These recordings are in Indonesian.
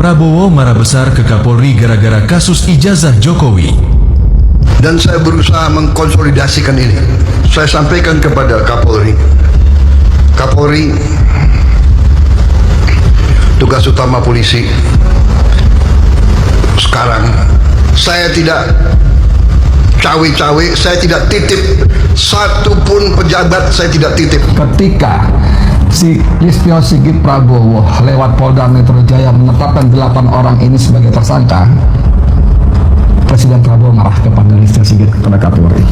Prabowo marah besar ke Kapolri gara-gara kasus ijazah Jokowi. Dan saya berusaha mengkonsolidasikan ini. Saya sampaikan kepada Kapolri. Kapolri, tugas utama polisi sekarang, saya tidak cawe-cawe, saya tidak titip satupun pejabat, saya tidak titip. Ketika si Listio Sigit Prabowo lewat Polda Metro Jaya menetapkan 8 orang ini sebagai tersangka, Presiden Prabowo marah kepada Listio Sigit, kepada Kapolri.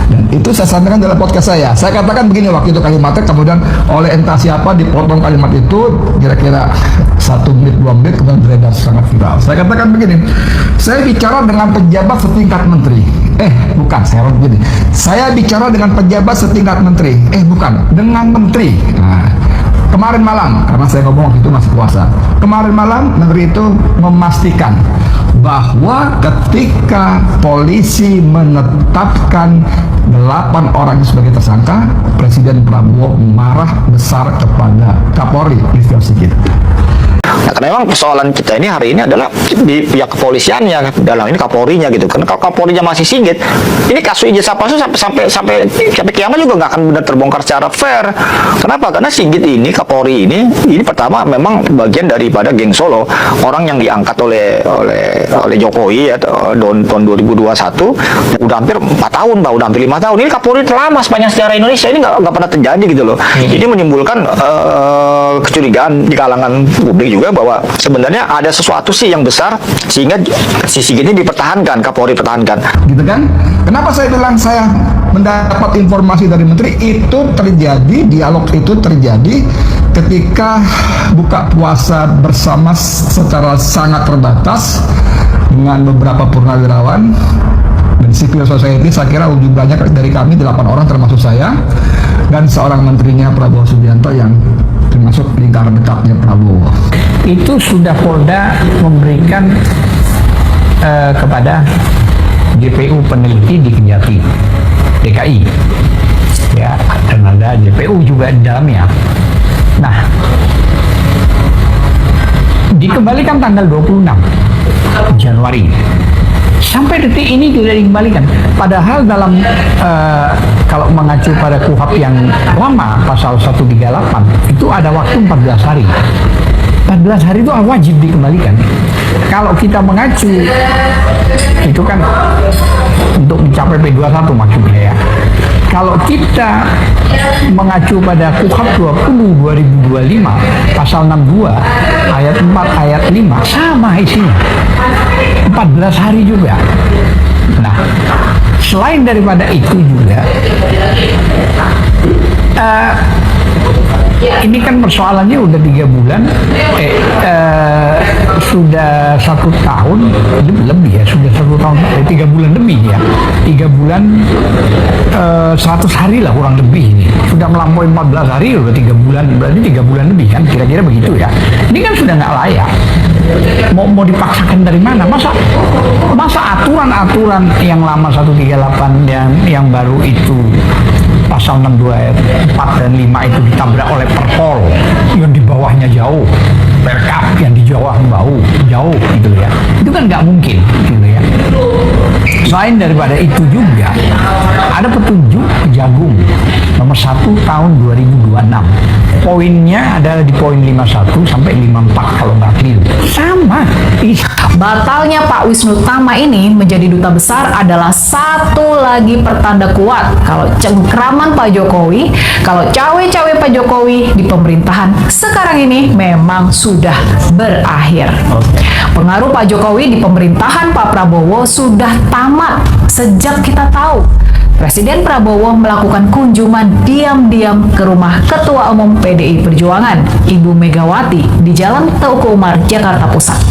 Dan itu saya sampaikan dalam podcast saya. Saya katakan begini waktu itu kalimatnya, kemudian oleh entah siapa dipotong kalimat itu kira-kira 1 menit 2 menit kemudian beredar sangat viral. Saya katakan begini, saya bicara dengan pejabat setingkat menteri. Bukan, saya begini. Saya bicara dengan pejabat setingkat menteri. Bukan, dengan menteri. Nah, kemarin malam, karena saya ngomong waktu itu masih puasa. Kemarin malam menteri itu memastikan bahwa ketika polisi menetapkan 8 orang sebagai tersangka, Presiden Prabowo marah besar kepada Kapolri Listio Sigit. Nah, karena memang persoalan kita ini hari ini adalah di pihak kepolisiannya, dalam ini Kapolrinya gitu. Karena kalau Kapolrinya masih Sigit, ini kasus ijazah palsu sampai kiamat juga nggak akan benar terbongkar secara fair. Kenapa? Karena Sigit ini, Kapolri ini pertama memang bagian daripada geng Solo, orang yang diangkat oleh Jokowi ya tahun 2021, udah hampir 4 tahun, udah hampir 5 tahun. Ini Kapolri terlama sepanjang sejarah Indonesia, ini nggak pernah terjadi gitu loh. Ini menimbulkan kecurigaan di kalangan publik juga bahwa sebenarnya ada sesuatu sih yang besar sehingga si Sigit ini dipertahankan, Kapolri pertahankan. Gitu kan? Kenapa saya bilang saya mendapat informasi dari menteri itu terjadi, dialog itu terjadi ketika buka puasa bersama secara sangat terbatas dengan beberapa purnawirawan dan civil society. Saya kira jumlahnya dari kami 8 orang termasuk saya dan seorang menterinya Prabowo Subianto yang termasuk lingkaran dekatnya Prabowo. Itu sudah Polda memberikan kepada JPU peneliti di Kejati DKI ya, dan ada JPU juga di dalamnya. Nah, dikembalikan tanggal 26 Januari. Sampai detik ini tidak dikembalikan. Padahal dalam kalau mengacu pada KUHP yang lama pasal 138 itu ada waktu 14 hari. 14 hari itu wajib dikembalikan. Kalau kita mengacu itu kan untuk mencapai P21 maksudnya ya. Kalau kita mengacu pada KUHP 20 2025 pasal 62 ayat 4 ayat 5 sama isinya. 14 hari juga. Nah, selain daripada itu juga ini kan persoalannya udah 3 bulan, sudah 1 tahun lebih ya, sudah 1 tahun, 3 bulan lebih ya, 3 bulan 100 hari lah kurang lebih ini, sudah melampaui 14 hari, udah 3 bulan, berarti 3 bulan lebih kan, kira-kira begitu ya. Ini kan sudah nggak layak. Mau dipaksakan dari mana? Masa aturan-aturan yang lama 138 yang baru itu pasal 62 ayat 4 dan 5 itu ditabrak oleh Perpol yang di bawahnya jauh, Perkap yang di bawah jauh gitu ya. Itu kan nggak mungkin gitu ya. Selain daripada itu juga ada petunjuk Kejagung nomor 1 tahun 2026. Poinnya adalah di poin 51 sampai 54 kalau nggak keliru. Sama. Batalnya Pak Wisnu Tama ini menjadi duta besar adalah satu lagi pertanda kuat kalau cengkraman Pak Jokowi, kalau cawe-cawe Pak Jokowi di pemerintahan sekarang ini memang sudah berakhir. Pengaruh Pak Jokowi di pemerintahan Pak Prabowo sudah tamat sejak kita tahu Presiden Prabowo melakukan kunjungan diam-diam ke rumah Ketua Umum PDI Perjuangan, Ibu Megawati, di Jalan Teuku Umar, Jakarta Pusat.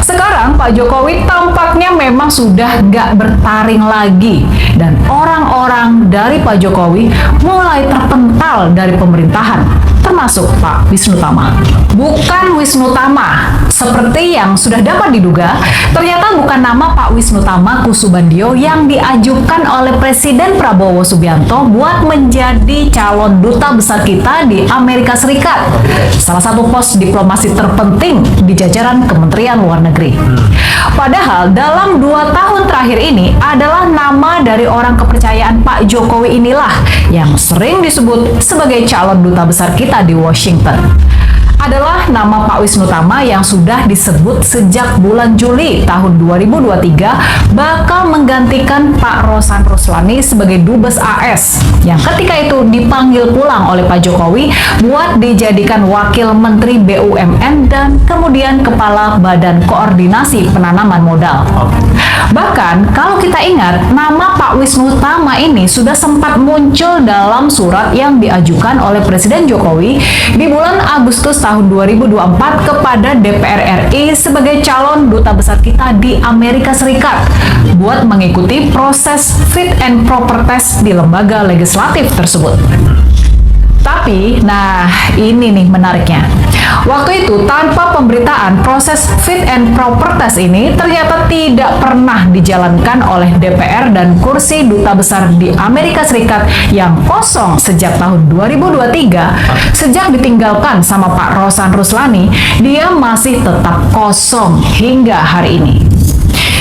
Sekarang Pak Jokowi tampaknya memang sudah nggak bertaring lagi dan orang-orang dari Pak Jokowi mulai terpental dari pemerintahan, termasuk Pak Wisnu Tama. Bukan Wisnu Tama, seperti yang sudah dapat diduga, ternyata bukan nama Pak Wisnu Tama Kusubandio yang diajukan oleh Presiden Prabowo Subianto buat menjadi calon duta besar kita di Amerika Serikat, salah satu pos diplomasi terpenting di jajaran Kementerian Luar Negeri. Padahal dalam 2 tahun terakhir ini adalah nama dari orang kepercayaan Pak Jokowi inilah yang sering disebut sebagai calon duta besar kita di Washington. Adalah nama Pak Wisnu Tama yang sudah disebut sejak bulan Juli tahun 2023 bakal menggantikan Pak Rosan Ruslani sebagai Dubes AS yang ketika itu dipanggil pulang oleh Pak Jokowi buat dijadikan Wakil Menteri BUMN dan kemudian Kepala Badan Koordinasi Penanaman Modal. Bahkan kalau kita ingat, nama Pak Wisnu Tama ini sudah sempat muncul dalam surat yang diajukan oleh Presiden Jokowi di bulan Agustus tahun 2024 kepada DPR RI sebagai calon duta besar kita di Amerika Serikat buat mengikuti proses fit and proper test di lembaga legislatif tersebut. Tapi, nah ini nih menariknya. Waktu itu tanpa pemberitaan proses fit and proper test ini ternyata tidak pernah dijalankan oleh DPR dan kursi duta besar di Amerika Serikat yang kosong sejak tahun 2023. Sejak ditinggalkan sama Pak Rosan Ruslani, dia masih tetap kosong hingga hari ini.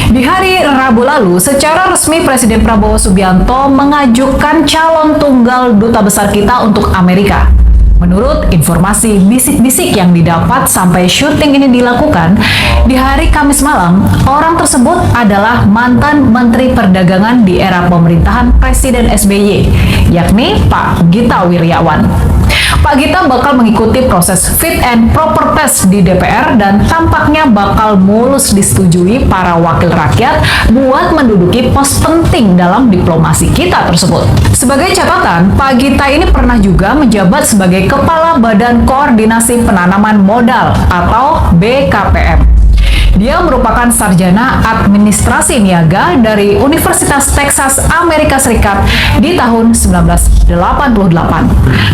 Di hari Rabu lalu, secara resmi Presiden Prabowo Subianto mengajukan calon tunggal duta besar kita untuk Amerika. Menurut informasi bisik-bisik yang didapat sampai syuting ini dilakukan, di hari Kamis malam, orang tersebut adalah mantan Menteri Perdagangan di era pemerintahan Presiden SBY, yakni Pak Gita Wirjawan. Pak Gita bakal mengikuti proses fit and proper test di DPR dan tampaknya bakal mulus disetujui para wakil rakyat buat menduduki pos penting dalam diplomasi kita tersebut. Sebagai catatan, Pak Gita ini pernah juga menjabat sebagai Kepala Badan Koordinasi Penanaman Modal atau BKPM. Dia merupakan sarjana administrasi niaga dari Universitas Texas, Amerika Serikat di tahun 1988.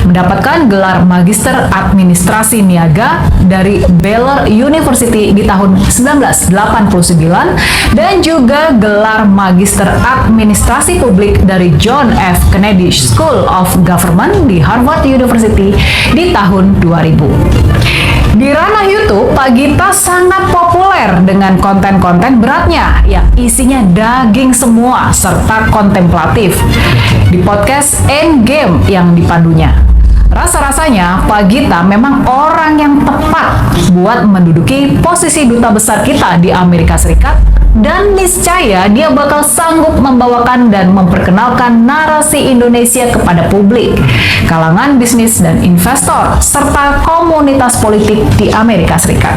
Mendapatkan gelar Magister Administrasi Niaga dari Baylor University di tahun 1989 dan juga gelar Magister Administrasi Publik dari John F. Kennedy School of Government di Harvard University di tahun 2000. Di ranah YouTube, Pak Gita sangat populer dengan konten-konten beratnya yang isinya daging semua serta kontemplatif di podcast Endgame yang dipandunya. Rasa-rasanya Pak Gita memang orang yang tepat buat menduduki posisi duta besar kita di Amerika Serikat dan niscaya dia bakal sanggup membawakan dan memperkenalkan narasi Indonesia kepada publik, kalangan bisnis dan investor, serta komunitas politik di Amerika Serikat.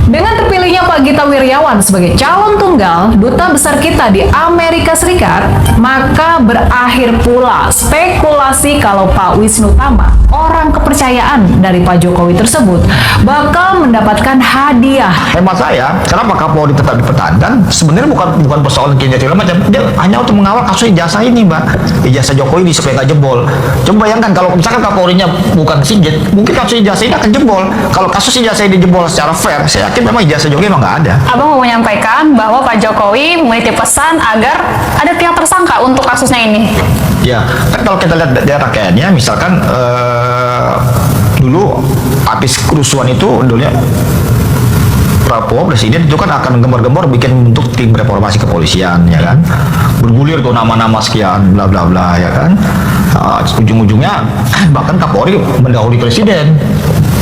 Dengan terpilihnya Pak Gita Wirjawan sebagai calon tunggal duta besar kita di Amerika Serikat, maka berakhir pula spekulasi kalau Pak Wisnu Tama, orang kepercayaan dari Pak Jokowi tersebut, bakal mendapatkan hadiah. Hemat saya, kenapa Kapolri tetap dipertahankan? Sebenarnya bukan persoalan kinerja segala macam. Dia hanya untuk mengawal kasus ijazah ini, Mbak. Ijazah Jokowi supaya nggak jebol. Coba bayangkan kalau misalkan Kapolrinya bukan Sigit, mungkin kasus ijazah ini akan jebol. Kalau kasus ijazah ini jebol secara fair, saya yakin memang ijazah Jokowi memang nggak ada. Abang mau menyampaikan bahwa Pak Jokowi menitip pesan agar ada pihak tersangka untuk kasusnya ini. Ya, kan kalau kita lihat daerah kayaknya, misalkan dulu habis kerusuhan itu dulunya Prabowo Presiden itu kan akan gembor-gembor bikin bentuk tim reformasi kepolisian, ya kan, bergulir tuh nama-nama sekian bla bla bla, ya kan. Ujung-ujungnya bahkan Kapolri mendahului Presiden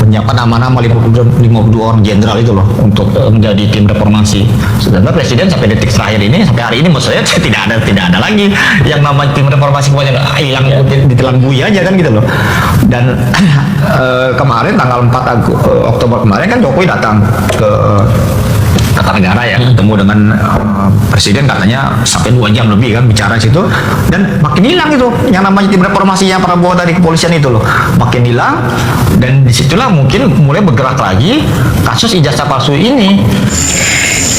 menyiapkan nama-nama 52 orang jenderal itu loh untuk menjadi tim reformasi. Sedangkan Presiden sampai detik terakhir ini, sampai hari ini menurut saya tidak ada lagi yang namanya tim reformasi, pokoknya hilang ditelan bui aja kan gitu loh. Dan kemarin tanggal 4 Oktober kemarin kan Jokowi datang ke Kartanegara ya, ketemu dengan Presiden, katanya sampai 2 jam lebih kan bicara situ, dan makin hilang itu yang namanya tim reformasi yang Prabowo dari kepolisian itu loh, makin hilang. Dan disitulah mungkin mulai bergerak lagi kasus ijazah palsu ini.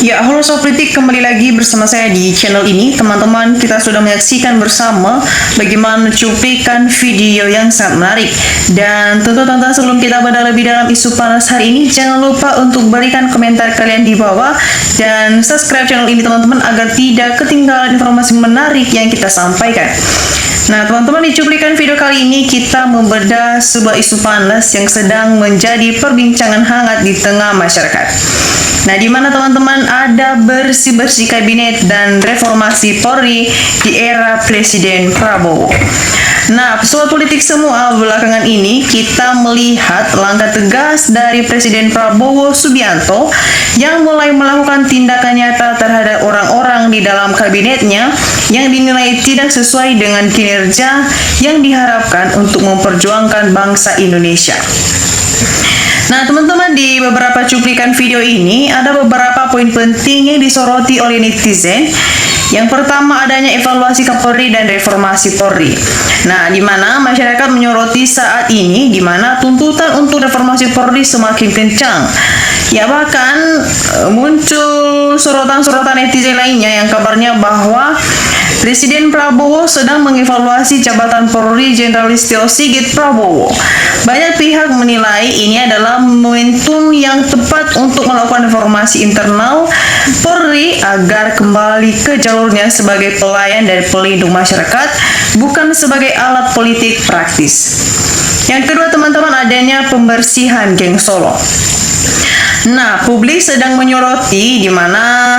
Ya, halo Sobat Politik, kembali lagi bersama saya di channel ini. Teman-teman, kita sudah menyaksikan bersama bagaimana cuplikan video yang sangat menarik. Dan tentu teman-teman, sebelum kita pada lebih dalam isu panas hari ini, jangan lupa untuk berikan komentar kalian di bawah dan subscribe channel ini teman-teman agar tidak ketinggalan informasi menarik yang kita sampaikan. Nah teman-teman, di cuplikan video kali ini kita membedah sebuah isu panas yang sedang menjadi perbincangan hangat di tengah masyarakat. Nah, di mana teman-teman ada bersih-bersih kabinet dan reformasi Polri di era Presiden Prabowo. Nah, Sobat Politik semua, belakangan ini kita melihat langkah tegas dari Presiden Prabowo Subianto yang mulai melakukan tindakan nyata terhadap orang-orang di dalam kabinetnya yang dinilai tidak sesuai dengan kinerja yang diharapkan untuk memperjuangkan bangsa Indonesia. Nah teman-teman, di beberapa cuplikan video ini ada beberapa poin penting yang disoroti oleh netizen. Yang pertama, adanya evaluasi Kapolri dan reformasi Polri. Nah, di mana masyarakat menyoroti saat ini di mana tuntutan untuk reformasi Polri semakin kencang. Ya, bahkan muncul sorotan-sorotan netizen lainnya yang kabarnya bahwa Presiden Prabowo sedang mengevaluasi jabatan Polri Jenderal Listio Sigit Prabowo. Banyak pihak menilai ini adalah momentum yang tepat untuk melakukan reformasi internal Polri agar kembali ke jalurnya sebagai pelayan dan pelindung masyarakat, bukan sebagai alat politik praktis. Yang kedua teman-teman, adanya pembersihan geng Solo. Nah, publik sedang menyoroti di mana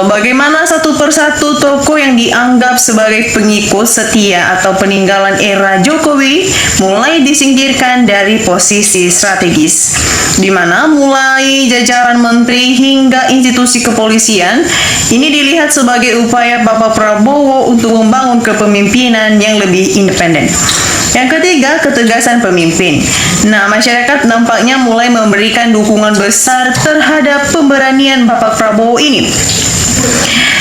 bagaimana satu persatu tokoh yang dianggap sebagai pengikut setia atau peninggalan era Jokowi mulai disingkirkan dari posisi strategis, di mana mulai jajaran menteri hingga institusi kepolisian ini dilihat sebagai upaya Bapak Prabowo untuk membangun kepemimpinan yang lebih independen. Yang ketiga, ketegasan pemimpin. Nah, masyarakat nampaknya mulai memberikan dukungan besar terhadap pemberanian Bapak Prabowo ini.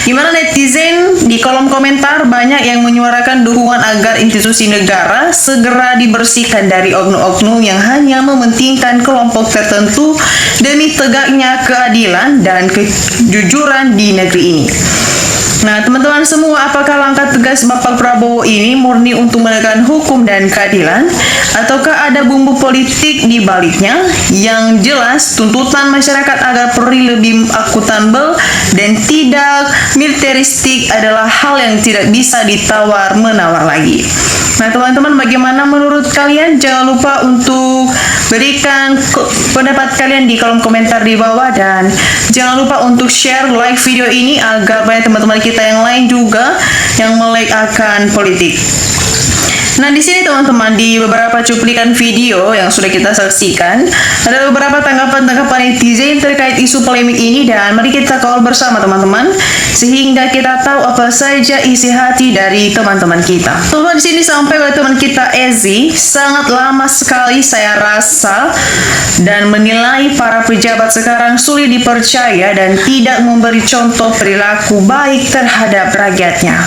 Di mana netizen di kolom komentar banyak yang menyuarakan dukungan agar institusi negara segera dibersihkan dari oknum-oknum yang hanya mementingkan kelompok tertentu demi tegaknya keadilan dan kejujuran di negeri ini. Nah, teman-teman semua, apakah langkah tegas Bapak Prabowo ini murni untuk menegakkan hukum dan keadilan, ataukah ada bumbu politik di baliknya? Yang jelas, tuntutan masyarakat agar Polri lebih akuntabel dan tidak militeristik adalah hal yang tidak bisa ditawar-menawar lagi. Nah, teman-teman, bagaimana menurut kalian? Jangan lupa untuk berikan pendapat kalian di kolom komentar di bawah, dan jangan lupa untuk share, like video ini agar banyak teman-teman kita yang lain juga yang melek akan politik. Nah, di sini teman-teman, di beberapa cuplikan video yang sudah kita saksikan, ada beberapa tanggapan-tanggapan netizen terkait isu polemik ini, dan mari kita kawal bersama teman-teman sehingga kita tahu apa saja isi hati dari teman-teman kita. Teman-teman, di sini sampai oleh teman kita Ezi, sangat lama sekali saya rasa dan menilai para pejabat sekarang sulit dipercaya dan tidak memberi contoh perilaku baik terhadap rakyatnya.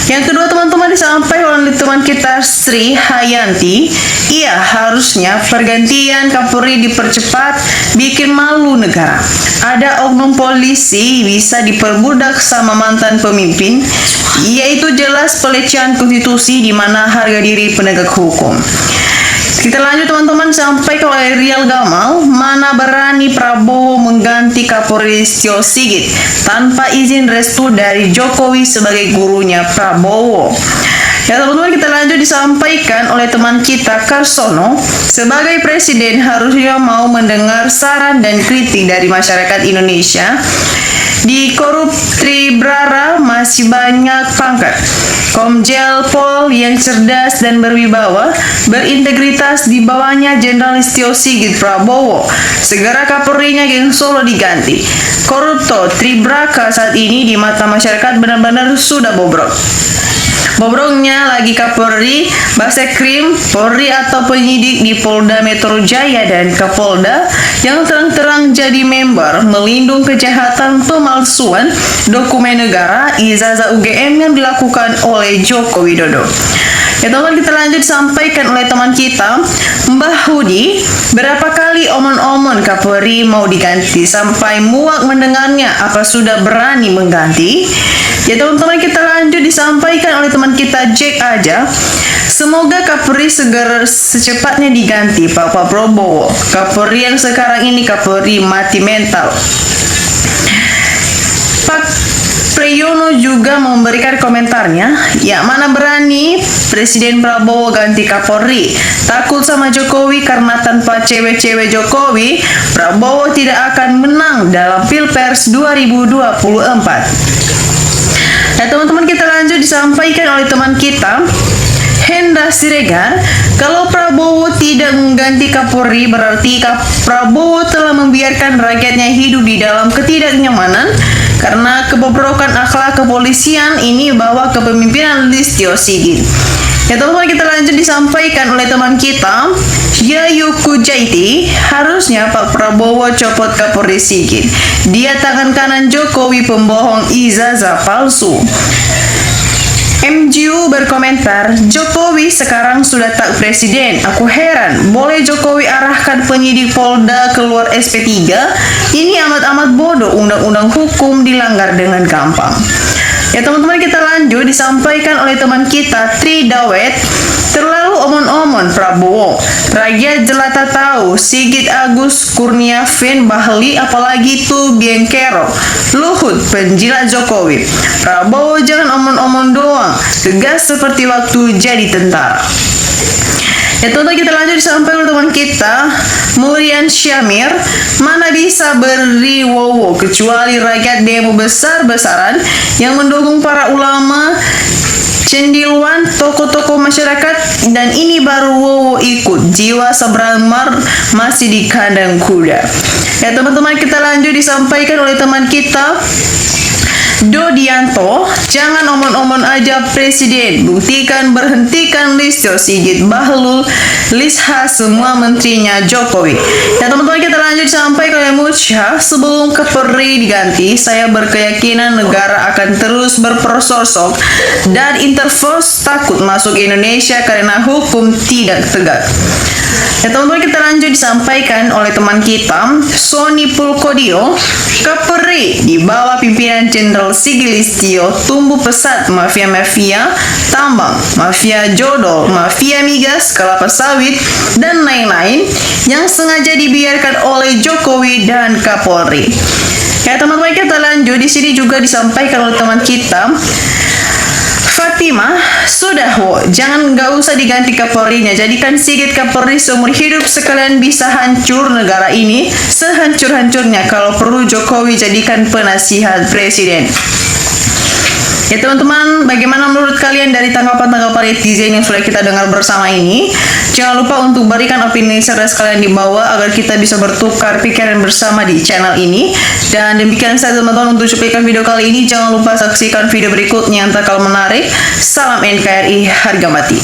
Yang kedua teman-teman, disampaikan oleh teman kita Sri Hayanti, iya harusnya pergantian Kapolri dipercepat, bikin malu negara. Ada oknum polisi bisa diperbudak sama mantan pemimpin, yaitu jelas pelecehan konstitusi di mana harga diri penegak hukum. Kita lanjut teman-teman, sampai ke Real Gamal, mana berani Prabowo mengganti Kapolri Listio Sigit tanpa izin restu dari Jokowi sebagai gurunya Prabowo. Ya teman-teman, kita lanjut, disampaikan oleh teman kita Karsono, sebagai presiden harusnya mau mendengar saran dan kritik dari masyarakat Indonesia. Di Korup Tribrara masih banyak pangkat. Komjel Pol yang cerdas dan berwibawa, berintegritas, di bawahnya Jenderal Listio Sigit Prabowo. Segera Kapolrinya geng Solo diganti. Korupto Tribraka saat ini di mata masyarakat benar-benar sudah bobrok. Bobroknya lagi Kapolri, Basekrim, Polri atau penyidik di Polda Metro Jaya dan Kapolda yang terang-terang jadi member melindung kejahatan pemalsuan dokumen negara ijazah UGM yang dilakukan oleh Joko Widodo. Ya teman, kita lanjut, disampaikan oleh teman kita Mbah Hudi, berapa kali omon-omon Kapolri mau diganti sampai muak mendengarnya. Apa sudah berani mengganti? Ya teman-teman, kita lanjut disampaikan oleh teman kita Jack aja. Semoga Kapolri segera secepatnya diganti Pak Prabowo. Kapolri yang sekarang ini Kapolri mati mental. Pak Priyono juga memberikan komentarnya, ya mana berani Presiden Prabowo ganti Kapolri, takut sama Jokowi karena tanpa cewek-cewek Jokowi, Prabowo tidak akan menang dalam Pilpres 2024. Nah teman-teman, kita lanjut disampaikan oleh teman kita Hendra Siregar, kalau Prabowo tidak mengganti Kapolri berarti Prabowo telah membiarkan rakyatnya hidup di dalam ketidaknyamanan karena kebobrokan akhlak kepolisian ini bawa kepemimpinan Listio Sigit. Ya teman-teman, kita lanjut disampaikan oleh teman kita Yayuku Jaiti, harusnya Pak Prabowo copot Kapolri Sigit. Dia tangan kanan Jokowi pembohong ijazah palsu. MJU berkomentar, Jokowi sekarang sudah tak presiden. Aku heran, boleh Jokowi arahkan penyidik Polda keluar SP3? Ini amat-amat bodoh, undang-undang hukum dilanggar dengan gampang. Ya teman-teman, kita lanjut disampaikan oleh teman kita Tri Dawet, terlalu omon-omon Prabowo. Rakyat jelata tahu Sigit Agus Kurniawan Bahli, apalagi tuh Biengkero Luhut penjilat Jokowi. Prabowo jangan omon-omon doang, tegas seperti waktu jadi tentara. Ya teman-teman, kita lanjut disampaikan oleh teman kita Murian Syamir, mana bisa beri wowo kecuali rakyat demo besar-besaran yang mendukung para ulama, cendiluan, tokoh-tokoh masyarakat, dan ini baru wowo ikut, jiwa sabramar masih di kandang kuda. Ya teman-teman, kita lanjut disampaikan oleh teman kita Dodianto, jangan omon-omon aja presiden, buktikan, berhentikan Listio Sigit, Bahlul, Lisha, semua menterinya Jokowi. Ya teman-teman, kita lanjut sampai ke Mucha. Sebelum Kapolri diganti, saya berkeyakinan negara akan terus berprososok dan Interpol takut masuk Indonesia karena hukum tidak tegak. Ya teman-teman, kita lanjut disampaikan oleh teman kita Sony Pulkodio, Kapolri di bawah pimpinan Jenderal Sigit Listio tumbuh pesat mafia-mafia tambang, mafia jodoh, mafia migas, kelapa sawit, dan lain-lain yang sengaja dibiarkan oleh Jokowi dan Kapolri. Ya teman-teman, kita lanjut di sini juga disampaikan oleh teman kita Fatimah, sudah nggak usah diganti Kapolrinya, jadikan Sigit Kapolri seumur hidup sekalian bisa hancur negara ini sehancur-hancurnya. Kalau perlu Jokowi jadikan penasihat presiden. Ya teman-teman, bagaimana menurut kalian dari tanggapan-tanggapan netizen yang sudah kita dengar bersama ini? Jangan lupa untuk berikan opini cerdas kalian di bawah agar kita bisa bertukar pikiran bersama di channel ini. Dan demikian saja teman-teman untuk cuplikan video kali ini. Jangan lupa saksikan video berikutnya yang tak kalah menarik. Salam NKRI, harga mati.